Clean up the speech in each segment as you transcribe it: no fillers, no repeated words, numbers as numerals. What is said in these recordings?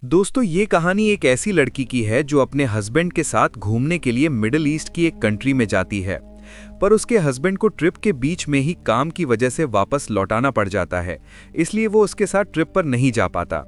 दोस्तों, ये कहानी एक ऐसी लड़की की है जो अपने हस्बैंड के साथ घूमने के लिए मिडिल ईस्ट की एक कंट्री में जाती है। पर उसके हस्बैंड को ट्रिप के बीच में ही काम की वजह से वापस लौटाना पड़ जाता है, इसलिए वो उसके साथ ट्रिप पर नहीं जा पाता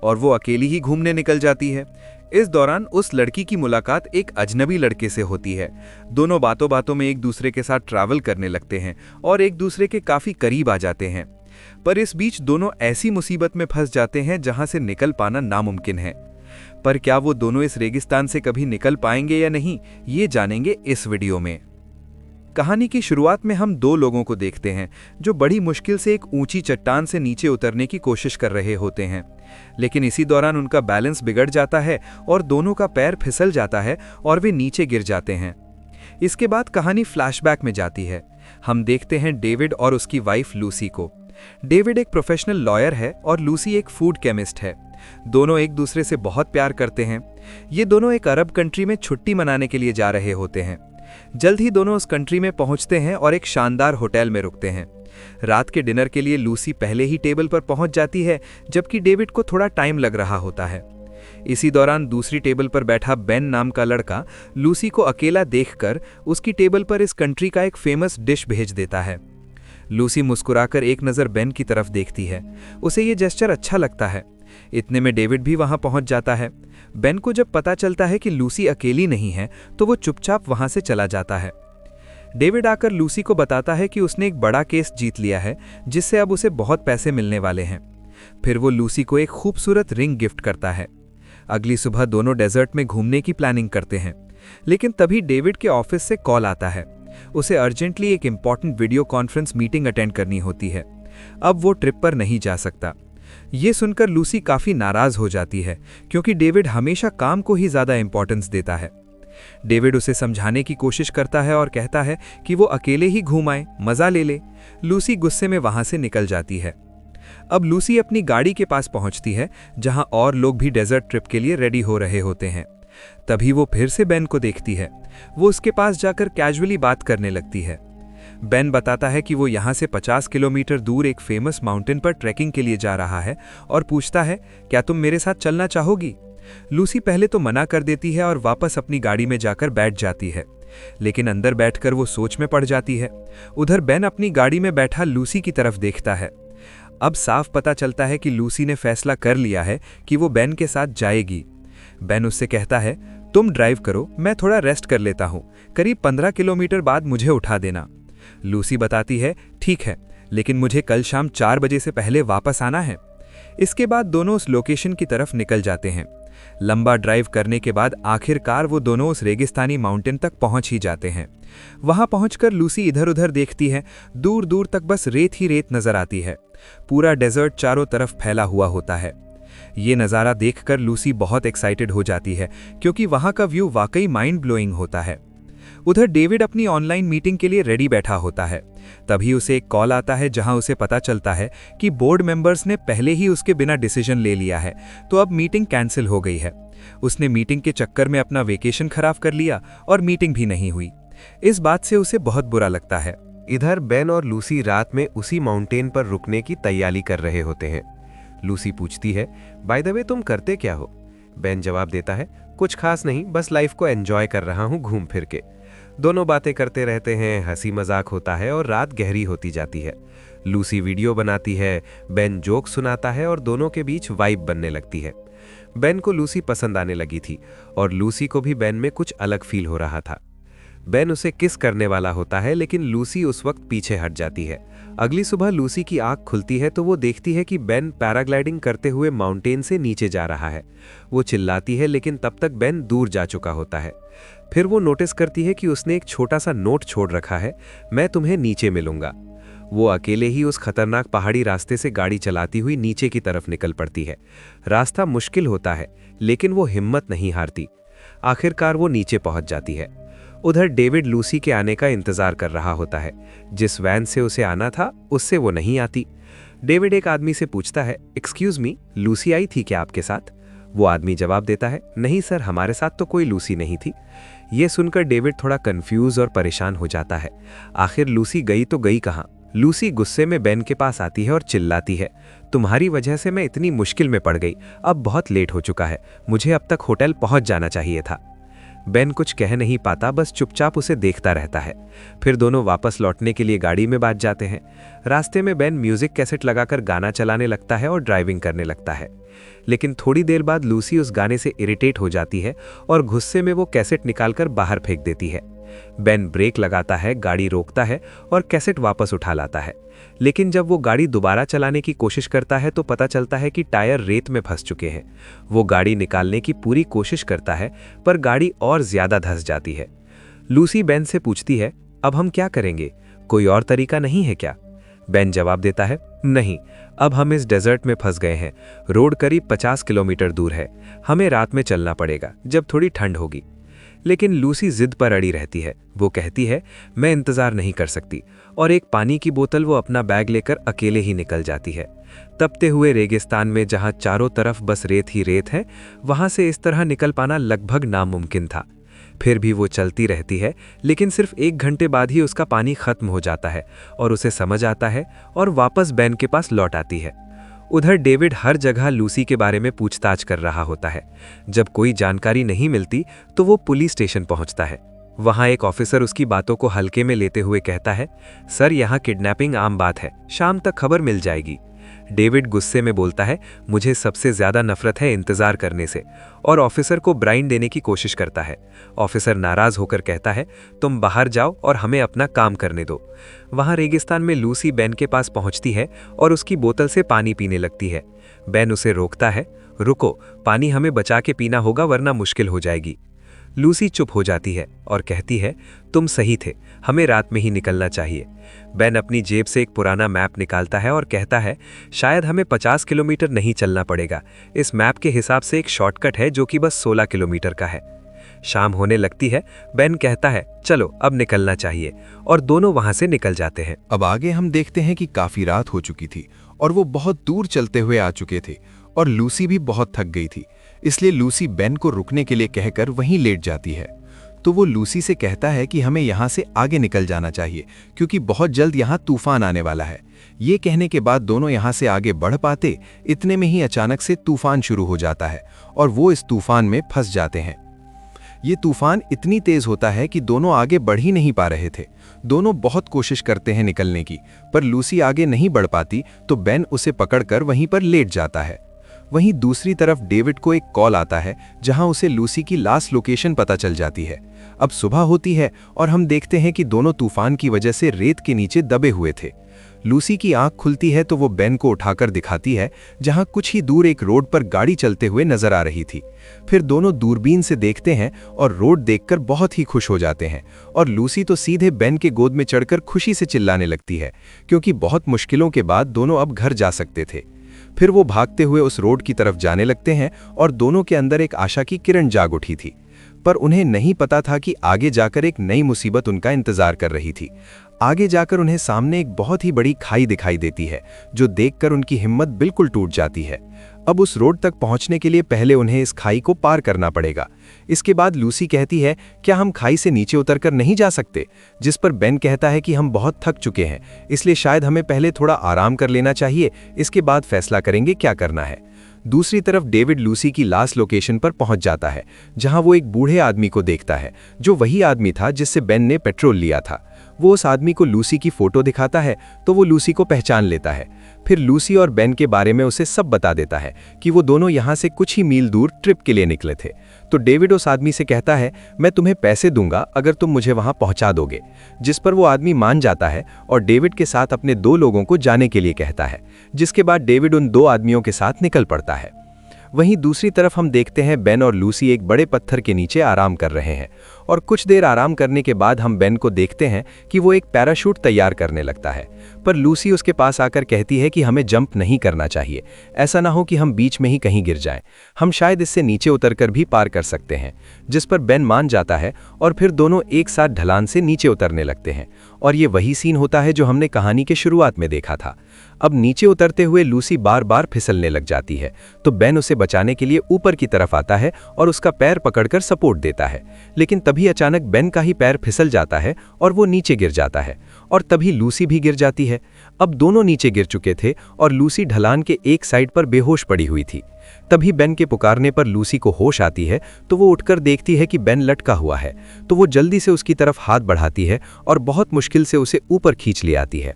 और वो अकेली ही घूमने निकल जाती है। इस दौरान उस लड़की की मुलाकात एक अजनबी लड़के से होती है। दोनों बातों बातों में एक दूसरे के साथ ट्रैवल करने लगते हैं और एक दूसरे के काफ़ी करीब आ जाते हैं। पर इस बीच दोनों ऐसी मुसीबत में फंस जाते हैं जहां से निकल पाना नामुमकिन है। पर क्या वो दोनों इस रेगिस्तान से कभी निकल पाएंगे या नहीं, ये जानेंगे इस वीडियो में। कहानी की शुरुआत में हम दो लोगों को देखते हैं जो बड़ी मुश्किल से एक ऊंची चट्टान से नीचे उतरने की कोशिश कर रहे होते हैं, लेकिन इसी दौरान उनका बैलेंस बिगड़ जाता है और दोनों का पैर फिसल जाता है और वे नीचे गिर जाते हैं। इसके बाद कहानी फ्लैशबैक में जाती है। हम देखते हैं डेविड और उसकी वाइफ लूसी को। डेविड एक प्रोफेशनल लॉयर है और लूसी एक फूड केमिस्ट है। दोनों एक दूसरे से बहुत प्यार करते हैं। ये दोनों एक अरब कंट्री में छुट्टी मनाने के लिए जा रहे होते हैं। जल्द ही दोनों उस कंट्री में पहुंचते हैं और एक शानदार होटल में रुकते हैं। रात के डिनर के लिए लूसी पहले ही टेबल पर पहुंच जाती है, जबकि डेविड को थोड़ा टाइम लग रहा होता है। इसी दौरान दूसरी टेबल पर बैठा बेन नाम का लड़का लूसी को अकेला देखकर उसकी टेबल पर इस कंट्री का एक फेमस डिश भेज देता है। लूसी मुस्कुराकर एक नज़र बेन की तरफ देखती है। उसे ये जेस्चर अच्छा लगता है। इतने में डेविड भी वहां पहुंच जाता है। बेन को जब पता चलता है कि लूसी अकेली नहीं है तो वो चुपचाप वहां से चला जाता है। डेविड आकर लूसी को बताता है कि उसने एक बड़ा केस जीत लिया है, जिससे अब उसे बहुत पैसे मिलने वाले हैं। फिर वो लूसी को एक खूबसूरत रिंग गिफ्ट करता है। अगली सुबह दोनों डेजर्ट में घूमने की प्लानिंग करते हैं, लेकिन तभी डेविड के ऑफिस से कॉल आता है। उसे अर्जेंटली एक important video conference meeting attend करनी होती है। अब वो ट्रिप पर नहीं जा सकता। ये सुनकर लूसी काफ़ी नाराज़ हो जाती है, क्योंकि डेविड हमेशा काम को ही ज़्यादा इंपॉर्टेंस देता है। डेविड उसे समझाने की कोशिश करता है और कहता है कि वो अकेले ही घूम आए, मज़ा ले ले। लूसी गुस्से में वहाँ से निकल जाती है। अब लूसी अपनी गाड़ी के पास पहुँचती है, जहाँ और लोग भी डेजर्ट ट्रिप के लिए रेडी हो रहे होते हैं। तभी वो फिर से बेन को देखती है। वो उसके पास जाकर कैजुअली बात करने लगती है। बेन बताता है कि वो यहाँ से 50 किलोमीटर दूर एक फेमस माउंटेन पर ट्रैकिंग के लिए जा रहा है और पूछता है, क्या तुम मेरे साथ चलना चाहोगी? लूसी पहले तो मना कर देती है और वापस अपनी गाड़ी में जाकर बैठ जाती है, लेकिन अंदर बैठकर वो सोच में पड़ जाती है। उधर बेन अपनी गाड़ी में बैठा लूसी की तरफ देखता है। अब साफ पता चलता है कि लूसी ने फैसला कर लिया है कि वो बेन के साथ जाएगी। बेन उससे कहता है, तुम ड्राइव करो, मैं थोड़ा रेस्ट कर लेता हूँ, करीब 15 किलोमीटर बाद मुझे उठा देना। लूसी बताती है, ठीक है, लेकिन मुझे कल शाम 4 बजे से पहले वापस आना है। इसके बाद दोनों उस लोकेशन की तरफ निकल जाते हैं। लंबा ड्राइव करने के बाद आखिरकार वो दोनों उस रेगिस्तानी माउंटेन तक पहुंच ही जाते हैं। वहां पहुंचकर लूसी इधर उधर देखती है। दूर दूर तक बस रेत ही रेत नजर आती है। पूरा डेजर्ट चारों तरफ फैला हुआ होता है। ये नज़ारा देखकर लूसी बहुत एक्साइटेड हो जाती है, क्योंकि वहाँ का व्यू वाकई माइंड ब्लोइंग होता है। उधर डेविड अपनी ऑनलाइन मीटिंग के लिए रेडी बैठा होता है। तभी उसे एक कॉल आता है, जहां उसे पता चलता है कि बोर्ड मेंबर्स ने पहले ही उसके बिना डिसीजन ले लिया है, तो अब मीटिंग कैंसिल हो गई है। उसने मीटिंग के चक्कर में अपना वेकेशन खराब कर लिया और मीटिंग भी नहीं हुई। इस बात से उसे बहुत बुरा लगता है। इधर बेन और लूसी रात में उसी माउंटेन पर रुकने की तैयारी कर रहे होते हैं। लूसी पूछती है, बाय द वे तुम करते क्या हो? बेन जवाब देता है, कुछ खास नहीं, बस लाइफ को एंजॉय कर रहा हूँ घूम फिर के। दोनों बातें करते रहते हैं, हंसी मजाक होता है और रात गहरी होती जाती है। लूसी वीडियो बनाती है, बेन जोक सुनाता है और दोनों के बीच वाइब बनने लगती है। बेन को लूसी पसंद आने लगी थी और लूसी को भी बेन में कुछ अलग फील हो रहा था। बेन उसे किस करने वाला होता है, लेकिन लूसी उस वक्त पीछे हट जाती है। अगली सुबह लूसी की आंख खुलती है तो वो देखती है कि बेन पैराग्लाइडिंग करते हुए माउंटेन से नीचे जा रहा है। वो चिल्लाती है, लेकिन तब तक बेन दूर जा चुका होता है। फिर वो नोटिस करती है कि उसने एक छोटा सा नोट छोड़ रखा है, मैं तुम्हें नीचे मिलूंगा। वो अकेले ही उस खतरनाक पहाड़ी रास्ते से गाड़ी चलाती हुई नीचे की तरफ निकल पड़ती है। रास्ता मुश्किल होता है, लेकिन वो हिम्मत नहीं हारती। आखिरकार वो नीचे पहुंच जाती है। उधर डेविड लूसी के आने का इंतजार कर रहा होता है। जिस वैन से उसे आना था उससे वो नहीं आती। डेविड एक आदमी से पूछता है, एक्सक्यूज मी, लूसी आई थी क्या आपके साथ? वो आदमी जवाब देता है, नहीं सर, हमारे साथ तो कोई लूसी नहीं थी। ये सुनकर डेविड थोड़ा कंफ्यूज और परेशान हो जाता है। आखिर लूसी गई तो गई कहाँ? लूसी गुस्से में बेन के पास आती है और चिल्लाती है, तुम्हारी वजह से मैं इतनी मुश्किल में पड़ गई, अब बहुत लेट हो चुका है, मुझे अब तक होटल पहुंच जाना चाहिए था। बेन कुछ कह नहीं पाता, बस चुपचाप उसे देखता रहता है। फिर दोनों वापस लौटने के लिए गाड़ी में बैठ जाते हैं। रास्ते में बेन म्यूजिक कैसेट लगाकर गाना चलाने लगता है और ड्राइविंग करने लगता है। लेकिन थोड़ी देर बाद लूसी उस गाने से इरिटेट हो जाती है और गुस्से में वो कैसेट निकालकर बाहर फेंक देती है। बेन ब्रेक लगाता है, गाड़ी रोकता है और कैसेट वापस उठा लाता है। लेकिन जब वो गाड़ी दोबारा चलाने की कोशिश करता है तो पता चलता है कि टायर रेत में फंस चुके हैं। वो गाड़ी निकालने की पूरी कोशिश करता है, पर गाड़ी और ज्यादा धंस जाती है। लूसी बेन से पूछती है, अब हम क्या करेंगे, कोई और तरीका नहीं है क्या? बेन जवाब देता है, नहीं, अब हम इस डेजर्ट में फंस गए हैं। रोड करीब 50 किलोमीटर दूर है, हमें रात में चलना पड़ेगा जब थोड़ी ठंड होगी। लेकिन लूसी जिद पर अड़ी रहती है। वो कहती है, मैं इंतजार नहीं कर सकती, और एक पानी की बोतल वो अपना बैग लेकर अकेले ही निकल जाती है। तपते हुए रेगिस्तान में जहां चारों तरफ बस रेत ही रेत है, वहां से इस तरह निकल पाना लगभग नामुमकिन था। फिर भी वो चलती रहती है, लेकिन सिर्फ 1 घंटे बाद ही उसका पानी खत्म हो जाता है और उसे समझ आता है और वापस बेन के पास लौट आती है। उधर डेविड हर जगह लूसी के बारे में पूछताछ कर रहा होता है। जब कोई जानकारी नहीं मिलती तो वो पुलिस स्टेशन पहुंचता है। वहां एक ऑफिसर उसकी बातों को हल्के में लेते हुए कहता है, सर, यहाँ किडनैपिंग आम बात है, शाम तक खबर मिल जाएगी। डेविड गुस्से में बोलता है, मुझे सबसे ज्यादा नफरत है इंतजार करने से, और ऑफिसर को ब्राइन देने की कोशिश करता है। ऑफिसर नाराज होकर कहता है, तुम बाहर जाओ और हमें अपना काम करने दो। वहां रेगिस्तान में लूसी बेन के पास पहुंचती है और उसकी बोतल से पानी पीने लगती है। बेन उसे रोकता है, रुको, पानी हमें बचा के पीना होगा वरना मुश्किल हो जाएगी। लूसी चुप हो जाती है और कहती है, तुम सही थे, हमें रात में ही निकलना चाहिए। बेन अपनी जेब से एक पुराना मैप निकालता है और कहता है, शायद हमें 50 किलोमीटर नहीं चलना पड़ेगा, इस मैप के हिसाब से एक शॉर्टकट है जो कि बस 16 किलोमीटर का है। शाम होने लगती है। बेन कहता है, चलो अब निकलना चाहिए, और दोनों वहां से निकल जाते हैं। अब आगे हम देखते हैं कि काफी रात हो चुकी थी और वो बहुत दूर चलते हुए आ चुके थे और लूसी भी बहुत थक गई थी, इसलिए लूसी बेन को रुकने के लिए कहकर वहीं लेट जाती है। तो वो लूसी से कहता है कि हमें यहाँ से आगे निकल जाना चाहिए क्योंकि बहुत जल्द यहाँ तूफान आने वाला है। ये कहने के बाद दोनों यहाँ से आगे बढ़ पाते, इतने में ही अचानक से तूफान शुरू हो जाता है और वो इस तूफान में फंस जाते हैं। ये तूफान इतनी तेज होता है कि दोनों आगे बढ़ ही नहीं पा रहे थे। दोनों बहुत कोशिश करते हैं निकलने की, पर लूसी आगे नहीं बढ़ पाती तो बेन उसे पकड़कर वहीं पर लेट जाता है। वहीं दूसरी तरफ डेविड को एक कॉल आता है जहां उसे लूसी की लास्ट लोकेशन पता चल जाती है। अब सुबह होती है और हम देखते हैं कि दोनों तूफान की वजह से रेत के नीचे दबे हुए थे। लूसी की आंख खुलती है तो वो बेन को उठाकर दिखाती है जहां कुछ ही दूर एक रोड पर गाड़ी चलते हुए नजर आ रही थी। फिर दोनों दूरबीन से देखते हैं और रोड देखकर बहुत ही खुश हो जाते हैं और लूसी तो सीधे बेन के गोद में चढ़कर खुशी से चिल्लाने लगती है क्योंकि बहुत मुश्किलों के बाद दोनों अब घर जा सकते थे। फिर वो भागते हुए उस रोड की तरफ जाने लगते हैं और दोनों के अंदर एक आशा की किरण जाग उठी थी, पर उन्हें नहीं पता था कि आगे जाकर एक नई मुसीबत उनका इंतजार कर रही थी। आगे जाकर उन्हें सामने एक बहुत ही बड़ी खाई दिखाई देती है जो देखकर उनकी हिम्मत बिल्कुल टूट जाती है। अब उस रोड तक पहुंचने के लिए पहले उन्हें इस खाई को पार करना पड़ेगा। इसके बाद लूसी कहती है, क्या हम खाई से नीचे उतरकर नहीं जा सकते? जिस पर बेन कहता है कि हम बहुत थक चुके हैं, इसलिए शायद हमें पहले थोड़ा आराम कर लेना चाहिए, इसके बाद फैसला करेंगे क्या करना है। दूसरी तरफ डेविड लूसी की लास्ट लोकेशन पर पहुंच जाता है जहां वो एक बूढ़े आदमी को देखता है जो वही आदमी था जिससे बेन ने पेट्रोल लिया था। वो उस आदमी को लूसी की फोटो दिखाता है तो वो लूसी को पहचान लेता है। फिर लूसी और बेन के बारे में उसे सब बता देता है कि वो दोनों यहाँ से कुछ ही मील दूर ट्रिप के लिए निकले थे। तो डेविड उस आदमी से कहता है, मैं तुम्हें पैसे दूंगा अगर तुम मुझे वहां पहुंचा दोगे, जिस पर वो आदमी मान जाता है और डेविड के साथ अपने 2 लोगों को जाने के लिए कहता है, जिसके बाद डेविड उन 2 आदमियों के साथ निकल पड़ता है। वहीं दूसरी तरफ हम देखते हैं बेन और लूसी एक बड़े पत्थर के नीचे आराम कर रहे हैं और कुछ देर आराम करने के बाद हम बेन को देखते हैं कि वो एक पैराशूट तैयार करने लगता है, पर लूसी उसके पास आकर कहती है कि हमें जंप नहीं करना चाहिए, ऐसा ना हो कि हम बीच में ही कहीं गिर जाएं, हम शायद इससे नीचे उतरकर भी पार कर सकते हैं। जिस पर बेन मान जाता है और फिर दोनों एक साथ ढलान से नीचे उतरने लगते हैं और ये वही सीन होता है जो हमने कहानी के शुरुआत में देखा था। अब नीचे उतरते हुए लूसी बार बार फिसलने लग जाती है तो बेन उसे बचाने के लिए ऊपर की तरफ आता है और उसका पैर पकड़कर सपोर्ट देता है, लेकिन तभी तभी अचानक बेन का ही पैर फिसल जाता है और वो नीचे गिर जाता है, और तभी लूसी भी गिर जाती है। अब दोनों नीचे गिर चुके थे और लूसी ढलान के एक साइड पर बेहोश पड़ी हुई थी। तभी बेन के पुकारने पर लूसी को होश आती है तो वो उठकर देखती है कि बेन लटका हुआ है, तो वो जल्दी से उसकी तरफ हाथ बढ़ाती है और बहुत मुश्किल से उसे ऊपर खींच ले आती है।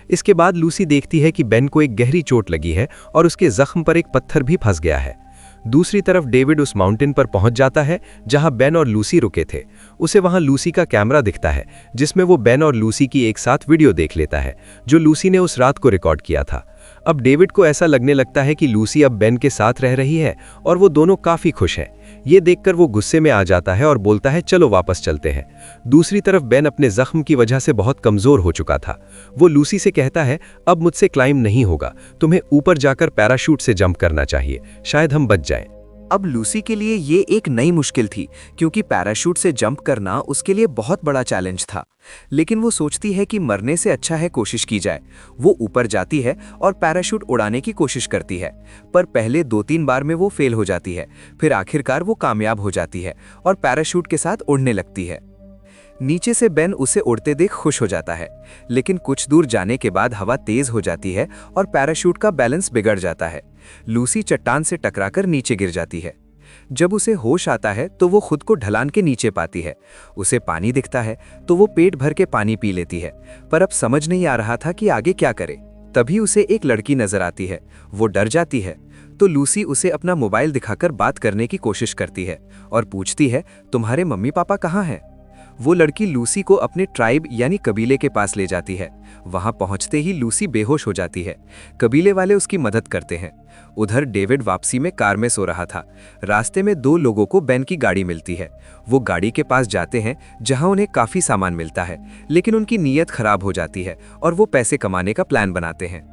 इसके बाद लूसी देखती है कि बेन को एक गहरी चोट लगी है और उसके जख्म पर एक पत्थर भी फंस गया है। दूसरी तरफ डेविड उस माउंटेन पर पहुंच जाता है जहां बेन और लूसी रुके थे। उसे वहां लूसी का कैमरा दिखता है जिसमें वो बेन और लूसी की एक साथ वीडियो देख लेता है जो लूसी ने उस रात को रिकॉर्ड किया था। अब डेविड को ऐसा लगने लगता है कि लूसी अब बेन के साथ रह रही है और वो दोनों काफी खुश हैं। ये देखकर वो गुस्से में आ जाता है और बोलता है चलो वापस चलते हैं। दूसरी तरफ बेन अपने जख्म की वजह से बहुत कमजोर हो चुका था। वो लूसी से कहता है अब मुझसे क्लाइंब नहीं होगा, तुम्हें ऊपर जाकर पैराशूट से जंप करना चाहिए, शायद हम बच जाएं। अब लूसी के लिए ये एक नई मुश्किल थी क्योंकि पैराशूट से जंप करना उसके लिए बहुत बड़ा चैलेंज था। लेकिन वो सोचती है कि मरने से अच्छा है कोशिश की जाए। वो ऊपर जाती है और पैराशूट उड़ाने की कोशिश करती है, पर पहले 2-3 बार में वो फेल हो जाती है। फिर आखिरकार वो कामयाब हो जाती है और पैराशूट के साथ उड़ने लगती है। नीचे से बेन उसे उड़ते देख खुश हो जाता है, लेकिन कुछ दूर जाने के बाद हवा तेज हो जाती है और पैराशूट का बैलेंस बिगड़ जाता है। लूसी चट्टान से टकराकर नीचे गिर जाती है। जब उसे होश आता है तो वो खुद को ढलान के नीचे पाती है। उसे पानी दिखता है तो वो पेट भर के पानी पी लेती है, पर अब समझ नहीं आ रहा था कि आगे क्या करे। तभी उसे एक लड़की नजर आती है। वो डर जाती है तो लूसी उसे अपना मोबाइल दिखाकर बात करने की कोशिश करती है और पूछती है तुम्हारे मम्मी पापा कहाँ हैं। वो लड़की लूसी को अपने ट्राइब यानी कबीले के पास ले जाती है। वहां पहुंचते ही लूसी बेहोश हो जाती है। कबीले वाले उसकी मदद करते हैं। उधर डेविड वापसी में कार में सो रहा था। रास्ते में 2 लोगों को बेन की गाड़ी मिलती है। वो गाड़ी के पास जाते हैं जहां उन्हें काफी सामान मिलता है, लेकिन उनकी नीयत खराब हो जाती है और वो पैसे कमाने का प्लान बनाते हैं।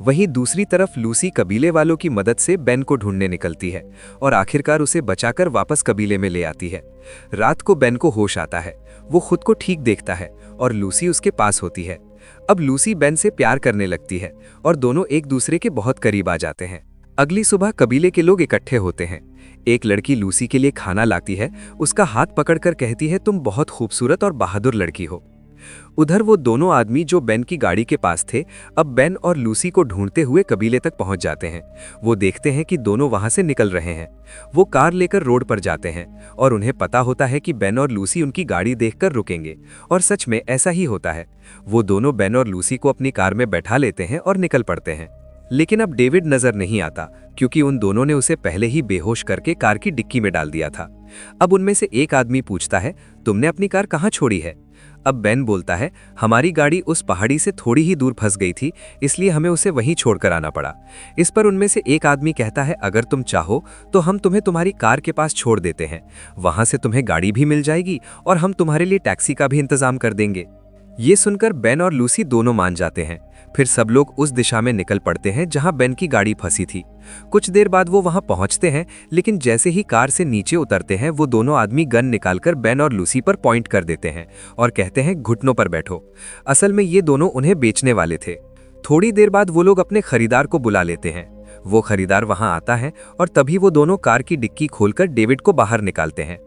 वहीं दूसरी तरफ लूसी कबीले वालों की मदद से बेन को ढूंढने निकलती है और आखिरकार उसे बचाकर वापस कबीले में ले आती है। रात को बेन को होश आता है। वो खुद को ठीक देखता है और लूसी उसके पास होती है। अब लूसी बेन से प्यार करने लगती है और दोनों एक दूसरे के बहुत करीब आ जाते हैं। अगली सुबह कबीले के लोग इकट्ठे होते हैं। एक लड़की लूसी के लिए खाना लाती है। उसका हाथ पकड़कर कहती है तुम बहुत खूबसूरत और बहादुर लड़की हो। उधर वो दोनों आदमी जो बेन की गाड़ी के पास थे अब बेन और लूसी को ढूंढते हुए कबीले तक पहुंच जाते हैं। वो देखते हैं कि दोनों वहां से निकल रहे हैं। वो कार लेकर रोड पर जाते हैं और उन्हें पता होता है कि बेन और लूसी उनकी गाड़ी देखकर रुकेंगे, और सच में ऐसा ही होता है। वो दोनों बेन और लूसी को अपनी कार में बैठा लेते हैं और निकल पड़ते हैं। लेकिन अब डेविड नजर नहीं आता क्योंकि उन दोनों ने उसे पहले ही बेहोश करके कार की डिक्की में डाल दिया था। अब उनमें से एक आदमी पूछता है तुमने अपनी कार कहाँ छोड़ी है। अब बेन बोलता है हमारी गाड़ी उस पहाड़ी से थोड़ी ही दूर फंस गई थी, इसलिए हमें उसे वहीं छोड़कर आना पड़ा। इस पर उनमें से एक आदमी कहता है अगर तुम चाहो तो हम तुम्हें तुम्हारी कार के पास छोड़ देते हैं, वहां से तुम्हें गाड़ी भी मिल जाएगी और हम तुम्हारे लिए टैक्सी का भी इंतजाम कर देंगे। ये सुनकर बेन और लूसी दोनों मान जाते हैं। फिर सब लोग उस दिशा में निकल पड़ते हैं जहां बेन की गाड़ी फंसी थी। कुछ देर बाद वो वहां पहुंचते हैं, लेकिन जैसे ही कार से नीचे उतरते हैं वो दोनों आदमी गन निकालकर बेन और लूसी पर पॉइंट कर देते हैं और कहते हैं घुटनों पर बैठो। असल में ये दोनों उन्हें बेचने वाले थे। थोड़ी देर बाद वो लोग अपने खरीदार को बुला लेते हैं। वो खरीदार वहां आता है और तभी वो दोनों कार की डिक्की खोलकर डेविड को बाहर निकालते हैं।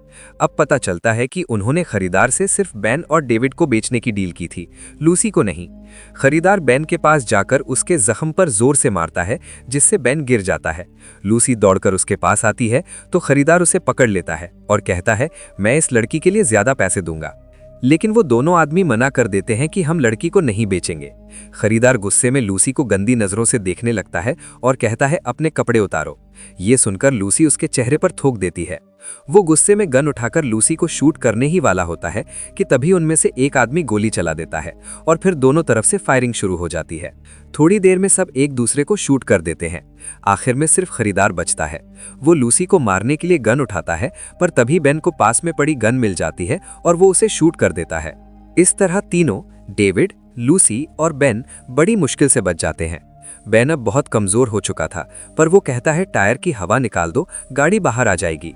अब पता चलता है कि उन्होंने खरीदार से सिर्फ बेन और डेविड को बेचने की डील की थी, लूसी को नहीं। खरीदार बेन के पास जाकर उसके जख्म पर जोर से मारता है जिससे बेन गिर जाता है। लूसी दौड़कर उसके पास आती है तो खरीदार उसे पकड़ लेता है और कहता है मैं इस लड़की के लिए ज्यादा पैसे दूंगा। लेकिन वो दोनों आदमी मना कर देते हैं कि हम लड़की को नहीं बेचेंगे। खरीदार गुस्से में लूसी को गंदी नजरों से देखने लगता है और कहता है अपने कपड़े उतारो। ये सुनकर लूसी उसके चेहरे पर थूक देती है। वो गुस्से में गन उठाकर लूसी को शूट करने ही वाला होता है कि तभी उनमें से एक आदमी गोली चला देता है और फिर दोनों तरफ से फायरिंग शुरू हो जाती है। थोड़ी देर में सब एक दूसरे को शूट कर देते हैं। आखिर में सिर्फ खरीदार बचता है। वो लूसी को मारने के लिए गन उठाता है, पर तभी बेन को पास में पड़ी गन मिल जाती है और वो उसे शूट कर देता है। इस तरह तीनों, डेविड, लूसी और बेन, बड़ी मुश्किल से बच जाते हैं। बेन अब बहुत कमजोर हो चुका था, पर वो कहता है टायर की हवा निकाल दो, गाड़ी बाहर आ जाएगी।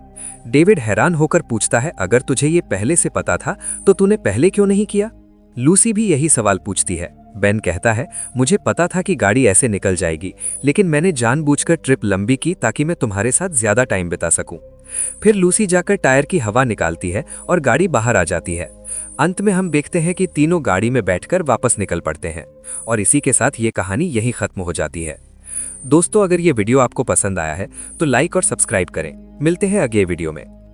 डेविड हैरान होकर पूछता है अगर तुझे ये पहले से पता था तो तूने पहले क्यों नहीं किया। लूसी भी यही सवाल पूछती है। बेन कहता है मुझे पता था कि गाड़ी ऐसे निकल जाएगी, लेकिन मैंने जानबूझकर ट्रिप लंबी की ताकि मैं तुम्हारे साथ ज्यादा टाइम बिता सकूं। फिर लूसी जाकर टायर की हवा निकालती है और गाड़ी बाहर आ जाती है। अंत में हम देखते हैं कि तीनों गाड़ी में बैठकर वापस निकल पड़ते हैं और इसी के साथ ये कहानी यहीं खत्म हो जाती है। दोस्तों, अगर ये वीडियो आपको पसंद आया है तो लाइक और सब्सक्राइब करें। मिलते हैं अगले वीडियो में।